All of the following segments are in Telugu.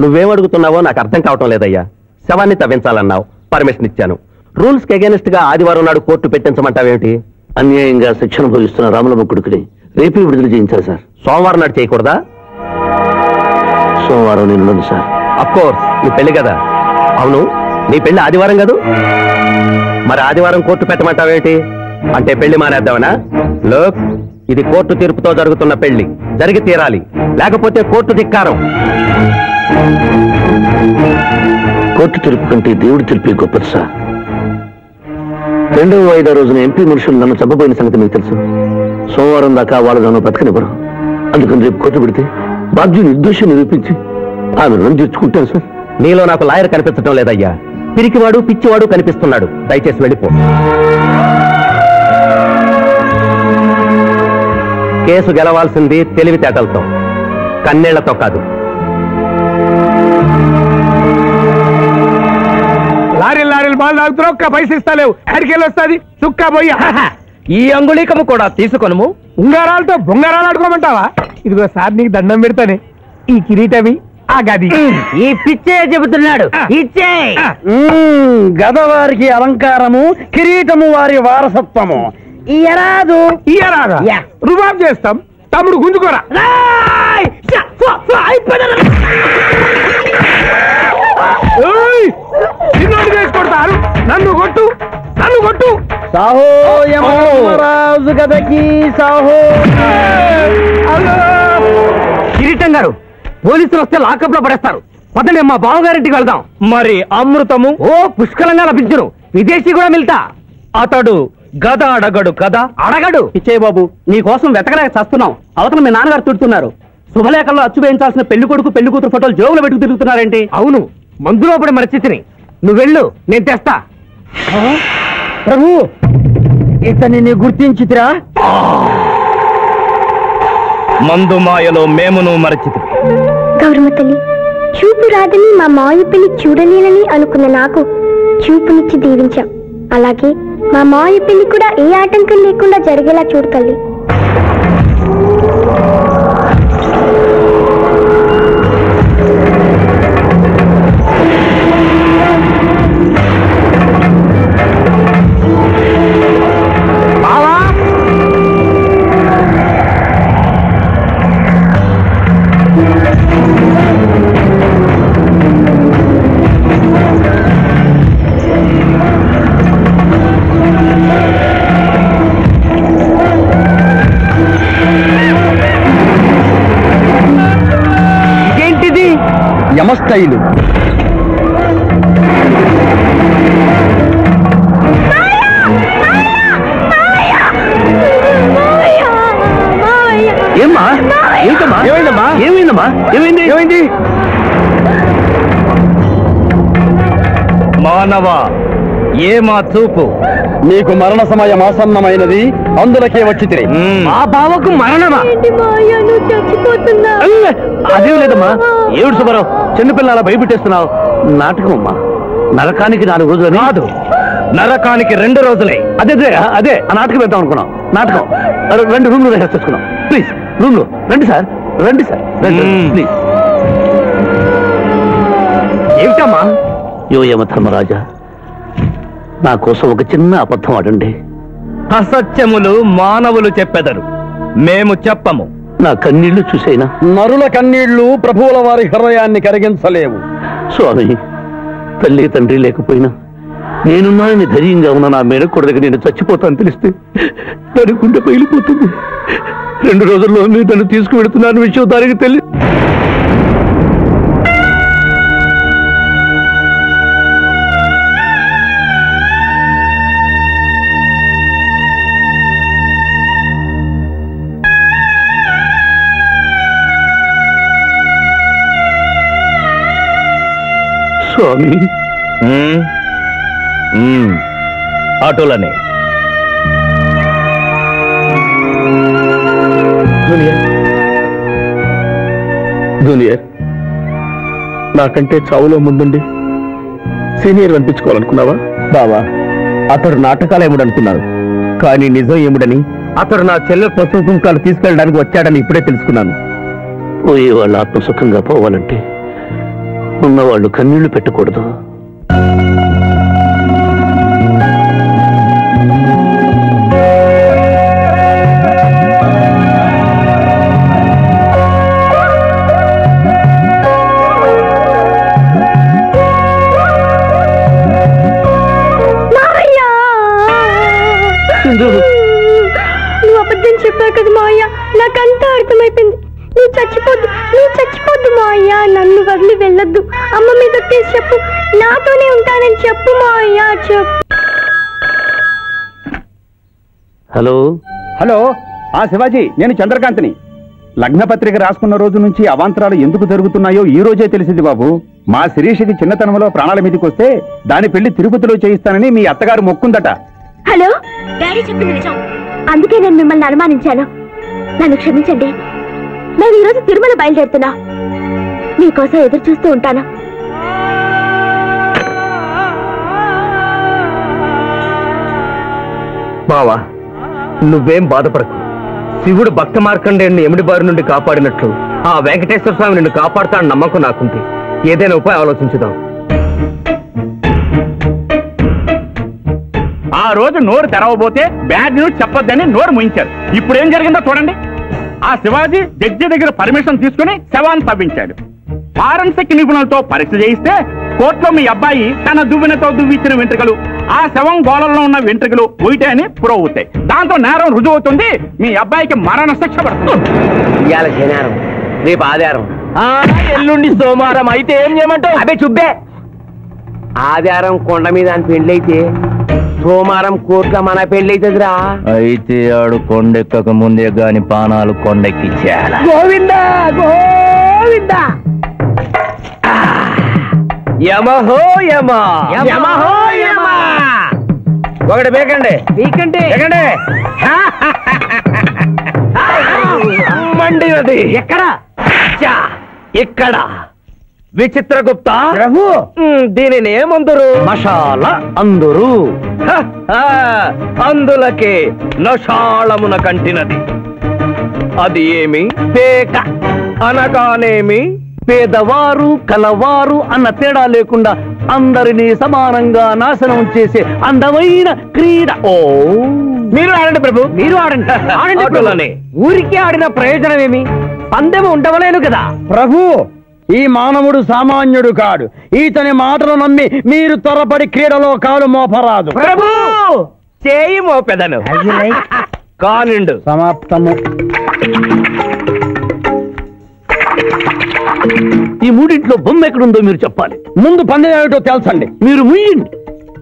నువ్వేమడుగుతున్నావో నాకు అర్థం కావటం లేదయ్యా. శవాన్ని తవ్వించాలన్నావు, పర్మిషన్ ఇచ్చాను. రూల్స్ కి అగేనిస్ట్ గా ఆదివారం నాడు కోర్టు పెట్టించమంటావేమిటి? అన్యాయంగా శిక్షణ భోగిస్తున్న రాములమ్మ కొడుకుని రేపే విడుదల చేయించాలి సార్. సోమవారం నాడు చేయకూడదా? సోమవారం నిన్నుంది సార్. అఫ్కోర్స్ నీ పెళ్లి కదా. అవును, నీ పెళ్లి ఆదివారం కాదు? మరి ఆదివారం కోర్టు పెట్టమంటావేమిటి? అంటే పెళ్లి మానేద్దామనా? లోక్, ఇది కోర్టు తీర్పుతో జరుగుతున్న పెళ్లి, జరిగి తీరాలి, లేకపోతే కోర్టు ధిక్కారం. కోర్టు తీర్పు కంటే దేవుడి తీర్పే గొప్పది సార్. 2వ వాయిదా రోజున ఎంపీ మనుషులు నన్ను చంపబోయిన సంగతి మీకు తెలుసు. సోమవారం దాకా వాళ్ళు నన్ను బ్రతకనివ్వరు. అందుకని రేపు కోర్టు పెడితే బాధ్యుని నిర్దోషం నిరూపించి ఆమె రుణం తీర్చుకుంటాను సార్. నీలో నాకు లాయర్ కనిపించడం లేదయ్యా. పిరికివాడు పిచ్చివాడు కనిపిస్తున్నాడు. దయచేసి వెళ్ళిపో. కేసు గెలవాల్సింది తెలివితేటలతో, కన్నీళ్లతో కాదు. లారీలు బాగా తాగుతున్నావు, ఒక్క పైసలు ఇస్తలేవు. ఎక్కడికెళ్ళి వస్తుంది చుక్కా పోయి. ఈ అంగుళీకము కూడా తీసుకొనుము. ఉంగరాలతో బొంగరాలు ఆడుకోమంటావా? ఇదిగో సార్, నీకు దండం పెడతానే. ఈ కిరీటమి, ఆ గది. ఈ పిచ్చే చెబుతున్నాడు. ఇచ్చే గదవారికి అలంకారము, కిరీటము వారి వారసత్వము. ఇయరాదు ఇయరాదా? రుబాబ్ చేస్తాం. తమ్ముడు గుంజుకోరా. వేసుకొడతారు. నన్ను కొట్టు, నన్ను కొట్టు. సాహో యమరాజు గదకి సాహో. కిరీటం గారు, పోలీసులు వస్తే లాకప్ లో పడేస్తారు. పదండి, మా బావగారింటికి వెళ్దాం. మరి అమృతము? ఓ పుష్కలంగా లభించును. విదేశీ కూడా మిల్తా. అతడు గద అడగడు కదా? అడగడు. ఇచ్చే బాబు, నీ కోసం వెతకలేక చస్తున్నాం. అవతల మీ నాన్నగారు తిడుతున్నారు. శుభలేఖల్లో అచ్చు వేయించాల్సిన పెళ్లి కొడుకు పెళ్లి కూతురు ఫోటోలు జోగులు పెట్టుకు తిరుగుతున్నారేంటి? అవును, మందులో పడి మరచితిని. నువ్వు వెళ్ళు, నేను తెస్తా. ప్రభు, ఇతన్ని నీ గుర్తించితిరా? మందు మాయలో మేమును మరచితి. గౌరమ్మ తల్లి, చూపు రాదని మా మాయ పెళ్లి చూడలేనని అనుకున్న నాకు చూపునిచ్చి దీవించాం. అలాగే మా మాయ పెళ్లి కూడా ఏ ఆటంకం లేకుండా జరిగేలా చూడు తల్లి. యమస్థైలు. ఏమ్మా? ఏంటమ్మా? ఏమైందమ్మా? ఏమైందమ్మా? ఏమైంది? మానవ, ఏమా చూపు? నీకు మరణ సమయం ఆసన్నమైనది, అందులకే వచ్చి తిరిగి. మా బావకు మరణమా? అదేం లేదమ్మా. ఏడు సుబ్బారావు, చిన్నపిల్లల భయపెట్టేస్తున్నావు. నాటకం అమ్మా. నరకానికి 4 రోజులు కాదు, నరకానికి 2 రోజులే. అదే ఆ నాటకం వేద్దాం అనుకున్నాం. నాటకం 2 రూమ్లు రిహార్స్ చేసుకున్నాం. ప్లీజ్ రూమ్లో రండి సార్, రండి సార్, ప్లీజ్. ఏమిటమ్మా? యో యమధర్మరాజా, నా కోసం ఒక చిన్న అబద్ధం ఆడండి. అసత్యములు మానవులు చెప్పెదరు, మేము చెప్పము. నా కన్నీళ్లు చూసేనా? నరుల కన్నీళ్లు ప్రభువుల వారి హృదయాన్ని కరిగించలేవు. స్వామి, తల్లి తండ్రి లేకపోయినా నేనున్నానని ధైర్యంగా ఉన్న నా మేనకొడుకు నేను చచ్చిపోతాను తెలిస్తే దాని గుండె పగిలిపోతుంది. 2 రోజుల్లో మీరు నన్ను తీసుకువెడుతున్నాను విషయం దానికి తెలియదు. స్వామి, ఆటోలనే జూనియర్, నాకంటే చావులో ముందుండి సీనియర్ అనిపించుకోవాలనుకున్నావా? బావా, అతడు నాటకాలు ఏముడనుకున్నాడు, కానీ నిజం ఏముడని అతడు నా చెల్లె పసుపు కుంకాలు తీసుకెళ్ళడానికి వచ్చాడని ఇప్పుడే తెలుసుకున్నాను. పోయే వాళ్ళ ఆత్మసుఖంగా పోవాలంటే ఉన్నవాళ్ళు కన్నీళ్లు పెట్టకూడదు. నువ్వు అబద్ధం చెప్పావు కదా మావయ్య, నాకంతా అర్థమైపోయింది. నువ్వు చచ్చిపోద్దు మావయ్య, నన్ను వదిలి వెళ్ళొద్దు. అమ్మ మీద చెప్పు, నాతోనే ఉంటానని చెప్పు మావయ్య, చెప్పు. హలో హలో, శివాజీ, నేను చంద్రకాంత్ని. లగ్నపత్రిక రాసుకున్న రోజు నుంచి అవాంతరాలు ఎందుకు జరుగుతున్నాయో ఈ రోజే తెలిసింది బాబు. మా శిరీషకి చిన్నతనంలో ప్రాణాల మీదకి వస్తే దాని పెళ్లి తిరుపతిలో చేయిస్తానని మీ అత్తగారు మొక్కుందట. హలో, డాడీ చెప్పింది నిజం, అందుకే నేను మిమ్మల్ని అనుమానించాను. నన్ను క్షమించండి. నేను ఈరోజు తిరుమల బయలుదేరుతున్నా. మీకోసం ఎదురు చూస్తూ ఉంటాను. బావా, నువ్వేం బాధపడకు. శివుడు భక్త మార్కండేయుని ఎమిడి బారి నుండి కాపాడినట్లు ఆ వెంకటేశ్వర స్వామి నిన్ను కాపాడుతాడని నమ్మకం నాకుంది. ఏదైనా ఉపాయం ఆలోచించుదాం. ఆ రోజు నోరు తెరవబోతే బ్యాడ్ న్యూస్ చెప్పొద్దని నోరు ముయించారు. ఇప్పుడు ఏం జరిగిందో చూడండి. ఆ శివాజీ జడ్జి దగ్గర పర్మిషన్ తీసుకుని శవాన్ని తవ్వించాడు. ఫారెన్సిక్ నిపుణులతో పరీక్ష చేయిస్తే కోర్టులో మీ అబ్బాయి తన దువ్వెనతో దువ్విచ్చిన వెంట్రుకలు ఆ శవం గోళంలో ఉన్న వెంట్రుకలు ఉయిటే అని ప్రూవ్ అవుతాయి. దాంతో నేరం రుజువు అవుతుంది. మీ అబ్బాయికి మరణ శిక్ష పడుతుంది. ఇవాళ శనివారం, రేపు ఆదివారం, ఎల్లుండి సోమవారం. అయితే ఏం చేయమంటావు? అదే చుబ్బే. ఆదివారం కొండ మీద అని పెళ్ళైతే సోమవారం కోర్టులో మన పెళ్ళైతుందిరా. అయితే ఆడు కొండెక్కక ముందే గాని పానాలు కొండెక్కిచ్చేయాల. గోవిందా గోవిందా. యమహో యమ, యమహో యమ. ఒకటి బేకండి, బీకండి, మండినది. ఎక్కడ? ఇక్కడ. విచిత్రగుప్త ప్రభు, దీనిని ఏమందరు? మషాల అందురు. అందులకే నషాళమున కంటినది. అది ఏమి? పేక అనగానేమి? పేదవారు కలవారు అన్న తేడా లేకుండా అందరినీ సమానంగా నాశనం చేసే అందమైన క్రీడ. ఓ, మీరు ఆడండి ప్రభు, మీరు ఆడండి. ఆడండి. ఊరికే ఆడిన ప్రయోజనం ఏమి? పందెము ఉండవలేను కదా ప్రభు. ఈ మానవుడు సామాన్యుడు కాడు. ఈతని మాటలు నమ్మి మీరు త్వరపడి క్రీడలో కాలు మోపరాదు. ప్రభు, చేయి మోపెదను. కానిండు. సమాప్తము. ఈ మూడింట్లో బొమ్మ ఎక్కడుందో మీరు చెప్పాలి. ముందు పందెం ఏమిటో తెలుసండి. మీరు ముయ్యండి.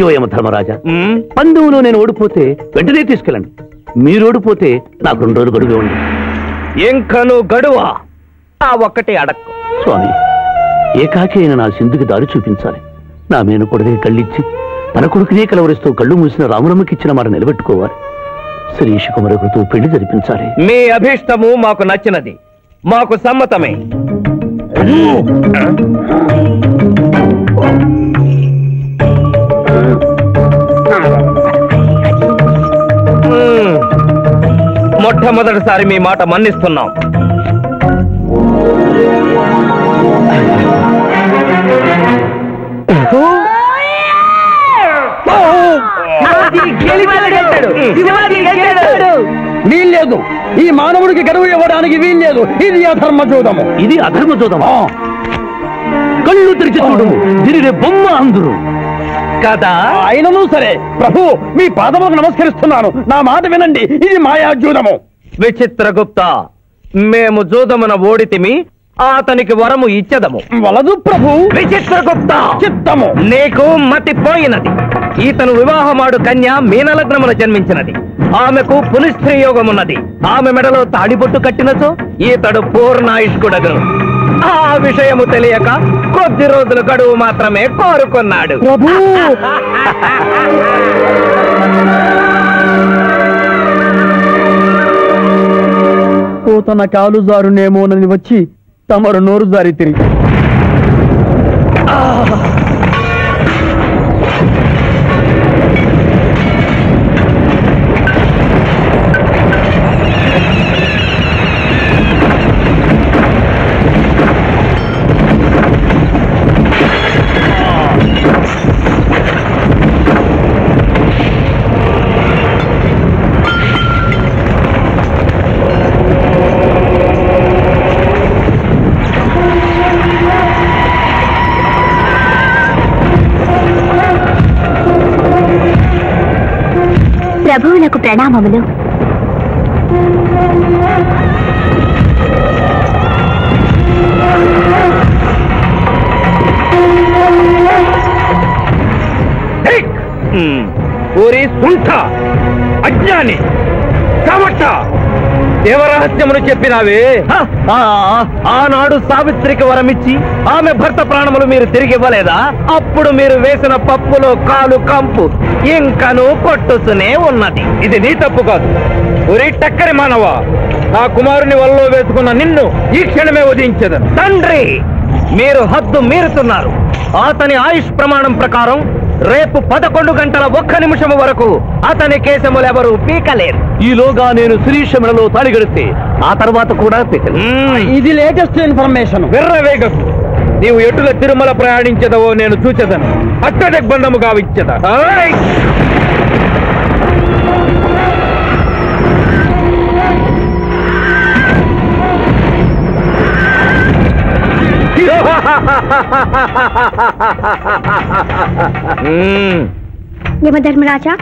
యోయమ ధర్మరాజా, పందెంలో నేను ఓడిపోతే వెంటనే తీసుకెళ్ళండి. మీరు ఓడిపోతే నాకు 2 రోజులు గడువు ఉంది. ఇంకను గడువా? ఆ ఒక్కటి అడక్కు. స్వామి, ఏకాకి అయిన నా సింధుకి దారి చూపించాలి. నా మేనకొడుకుని కళ్ళిచ్చి తన కొడుకునే కలవరిస్తూ కళ్ళు మూసిన రామరమ్మకిచ్చిన మాట నిలబెట్టుకోవాలి. శిరీష కుమరకుతో పెళ్లి జరిపించాలి. మీ అభీష్టము మాకు నచ్చినది, మాకు సమ్మతమే. మొట్టమొదటిసారి మీ మాట మన్నిస్తున్నాం. వీల్లేదు. ఈ మానవుడికి గడువు ఇవ్వడానికి వీల్లేదు. ఇది అధర్మ జూదము. ఇది అధర్మ జూదమా? కళ్ళు తెరిచి చూడము, దీనిని బొమ్మ అందురు కదా. అయినను సరే ప్రభు, మీ పాదములకు నమస్కరిస్తున్నాను. నా మాట వినండి. ఇది మాయాజూదము. విచిత్రగుప్త, మేము జూదమున ఓడితిమి, అతనికి వరము ఇచ్చదము. వలదు ప్రభు. విచిత్రగుప్త, చిత్తము. నీకు మతి పోయినది. ఈతను వివాహమాడు కన్య మీనలగ్నమున జన్మించినది. ఆమెకు పునిస్త్రీ యోగమున్నది. ఆమె మెడలో తాడిబొట్టు కట్టినచో ఈతడు పూర్ణాయుష్కుడగను. ఆ విషయము తెలియక కొద్ది రోజుల గడువు మాత్రమే కోరుకున్నాడు. ప్రభు, తన కాలు జారునేమోనని వచ్చి తమరు నోరు జారి తిరిగి ప్రభువులకు ప్రణామములు. ఊరి సుంఠ అజ్ఞాని కమట దేవరహస్యమును చెప్పినావే. ఆనాడు సావిత్రికి వరమిచ్చి ఆమె భర్త ప్రాణములు మీరు తిరిగి ఇవ్వలేదా? అప్పుడు మీరు వేసిన పప్పులో కాలు కంపు ఇంకను కొట్టుతూనే ఉన్నది. ఇది నీ తప్పు కాదు. ఒరే టక్కరి మానవ, నా కుమారుని వల్ల వేసుకున్న నిన్ను ఈ క్షణమే వధించదను. తండ్రి, మీరు హద్దు మీరుతున్నారు. అతని ఆయుష్ ప్రమాణం ప్రకారం రేపు 11 గంటల 1 నిమిషం వరకు అతని కేశములెవరూ పీకలేరు. ఈలోగా నేను శ్రీశమలలో తాళిగడితే ఆ తర్వాత కూడా ఇది లేటెస్ట్ ఇన్ఫర్మేషన్. విర్రవేగకు. నీవు ఎటుల తిరుమల ప్రయాణించదవో నేను చూచెదను. అట్టదిగ్బంధము గావించద. యమధర్మరాజా,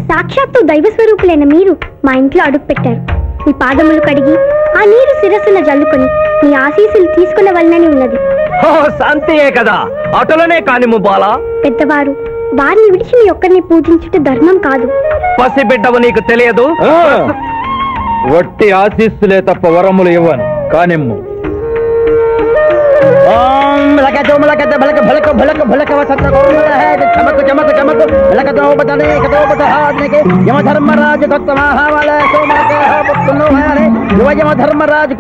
సాక్షాత్తు దైవ స్వరూపులైన మీరు మా ఇంట్లో అడుగు పెట్టారు. మీ పాదములు కడిగి ఆ నీరు శిరస్సున జల్లుకొని మీ ఆశీస్సులు తీసుకునవలనని ఉన్నది. అంతే కదా, అటులనే కానిము బాలా. పెద్దవారు, వారిని విడిచి మీ ఒక్కరిని పూజించుట ధర్మం కాదు. పసిబిడ్డవు నీకు తెలియదు. వట్టి ఆశీస్సులే తప్ప వరములు ఇవ్వను. కానిమ్ము. యమధర్మరాజు యమధర్మరాజు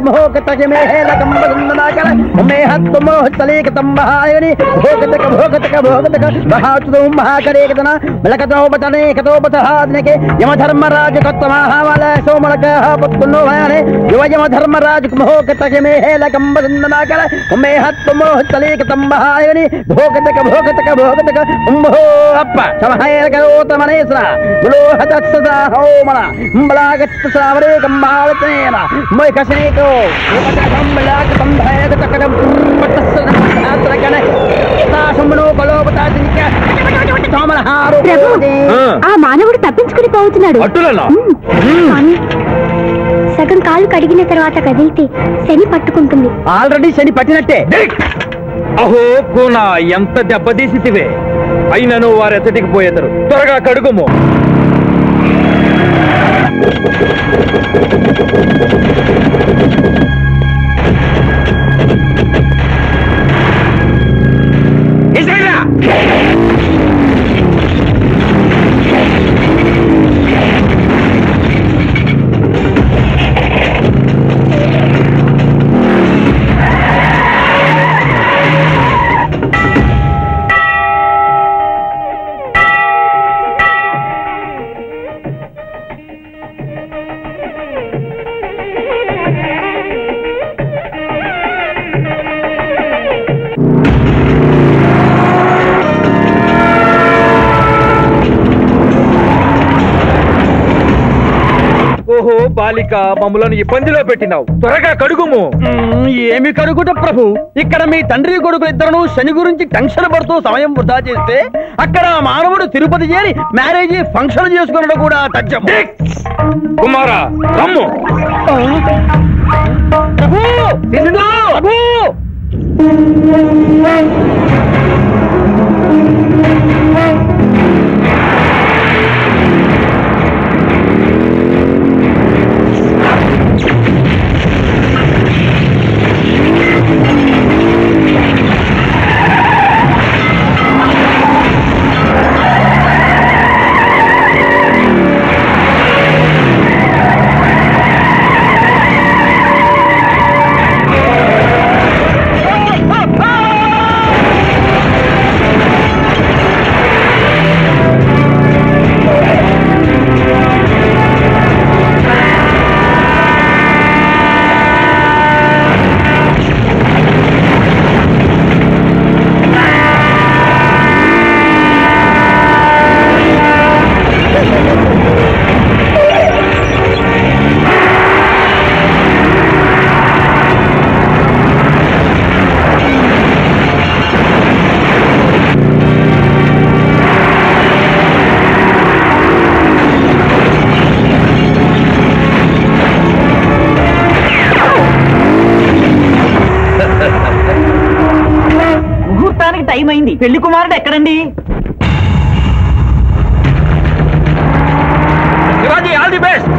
భోగతక భోగతక భోగతక అప్ప సమహేరకరోతమనేశ్వర బులోహతత్సదా హోమన బలాగత్త శ్రావరే కంబాలతేన మొయకశనేకో కంబలాక సంభయక తకడం పట్టసరకన తాశమునో బలోపతాదినిక సోమనహారు. ఆ మానవుడు తప్పించుకుని పోతున్నాడు. సగం కాలు కడిగిన తర్వాత కదిలితే శని పట్టుకుంటుంది. ఆల్రెడీ శని పట్టినట్టే. అహో కూనా, ఎంత దెబ్బతీసితివే. అయినను వారెచ్చటికి పోయేదరు. త్వరగా కడుగుము. ఓహో బాలిక, మమ్ములను ఇబ్బందిలో పెట్టినావు. త్వరగా కడుగుము. ఏమి కడుగుట ప్రభు? ఇక్కడ మీ తండ్రి కొడుకులు ఇద్దరు శని గురించి టెన్షన్ పడుతూ సమయం వృధా చేస్తే అక్కడ మానవుడు తిరుపతి చేరి మ్యారేజీ ఫంక్షన్ చేసుకున్నాడు కూడా తథ్యం. కుమారా, రమ్ము. ప్రభు, ప్రభు. వెళ్ళడానికి టైం అయింది. పెళ్లి కుమారుడు ఎక్కడండి? Shivaji all the best.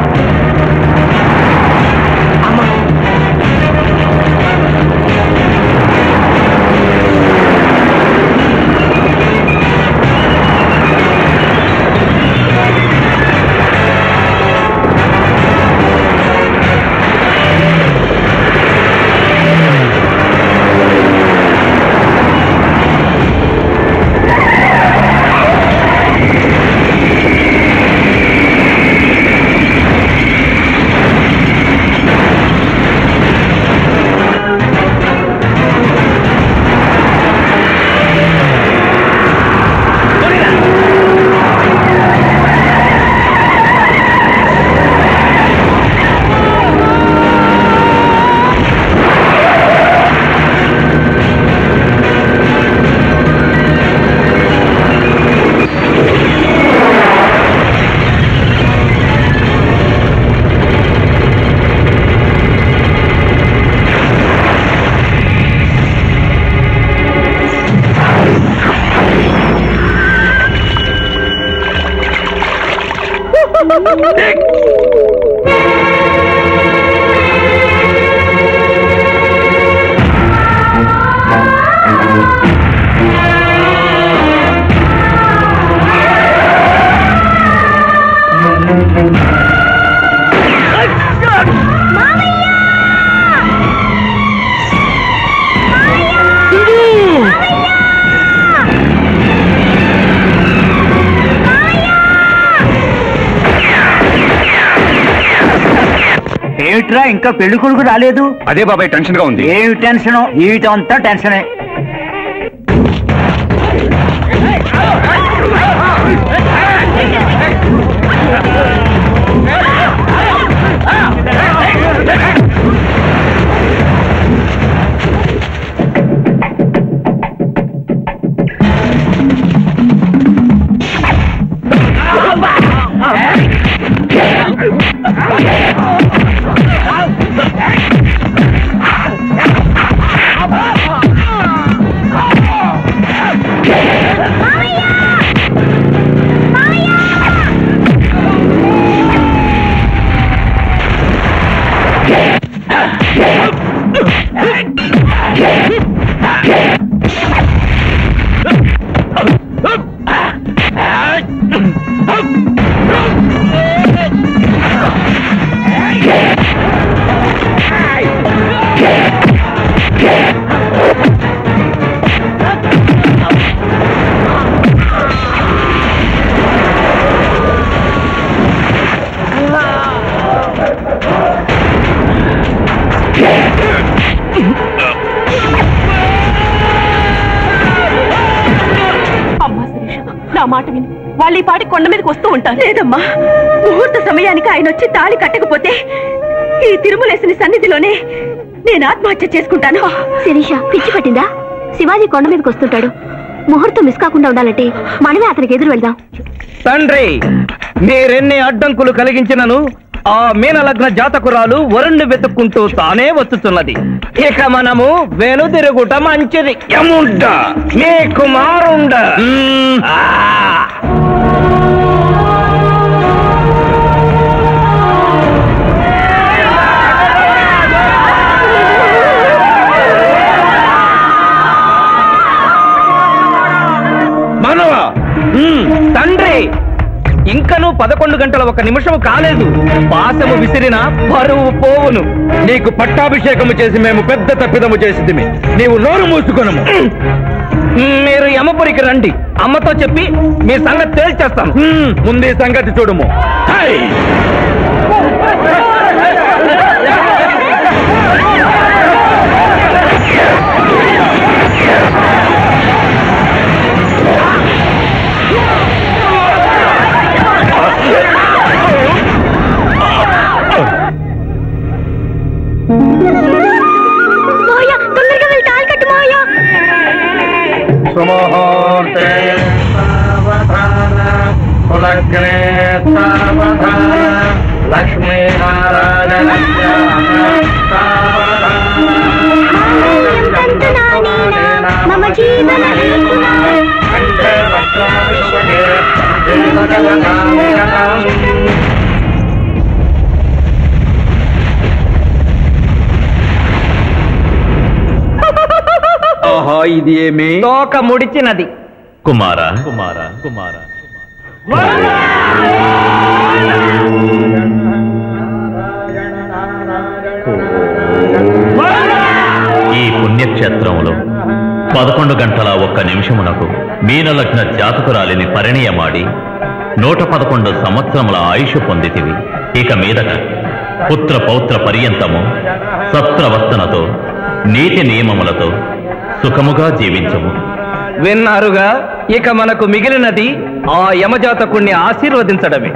ఏమిట్రా ఇంకా పెళ్లి కొడుకు రాలేదు? అదే బాబాయ్ టెన్షన్ గా ఉంది. ఏమి టెన్షన్? జీవితం అంతా టెన్షనే. నా మాట విని వాళ్ళు ఈ పాటి కొండ మీదకి వస్తూ ఉంటారు. లేదమ్మా, ముహూర్త సమయానికి ఆయన వచ్చి తాళి కట్టకపోతే ఈ తిరుమలేసిన సన్నిధిలోనే నేను ఆత్మహత్య చేసుకుంటాను. శిరీష పిచ్చి పట్టిందా? శివాజీ కొండ మీదకి వస్తుంటాడు. ముహూర్తం మిస్ కాకుండా ఉండాలంటే మనమే అతనికి ఎదురు వెళ్దాం. తండ్రి, మీరెన్ని అడ్డంకులు కలిగించినను ఆ మీనలగ్న జాతకురాలు వరుణ్ణి వెతుక్కుంటూ తానే వస్తున్నది. ఇక మనము వెనుదిరుగుట మంచిది. యముండ మీ కుమారుండ. మనవా తండ్రి, ఇంకనూ 11 గంటల 1 నిమిషం కాలేదు. పాశము విసిరిన పరువు పోవును. నీకు పట్టాభిషేకము చేసి మేము పెద్ద తప్పిదము చేసింది. నీవు నోరు మూసుకొనము. మీరు యమపురికి రండి. అమ్మతో చెప్పి మీ సంగతి తేల్చేస్తాను. ముందే సంగతి చూడము. లక్ష్మీనారాయణ మమ జీవన హేతునా ఆహా ఇది ఏమి తోక ముడిచినది. కుమార ఈ పుణ్యక్షేత్రంలో 11 గంటల 1 నిమిషమునకు మీనలగ్న జాతకురాలిని పరిణయమాడి 111 సంవత్సరముల ఆయుష్ పొందితివి. ఇక మీదట పుత్ర పౌత్ర పర్యంతము సత్రవర్తనతో నీతి నియమములతో సుఖముగా జీవించము. విన్నారుగా, ఇక మనకు మిగిలినది ఆ యమజాతకుణ్ణి ఆశీర్వదించడమే.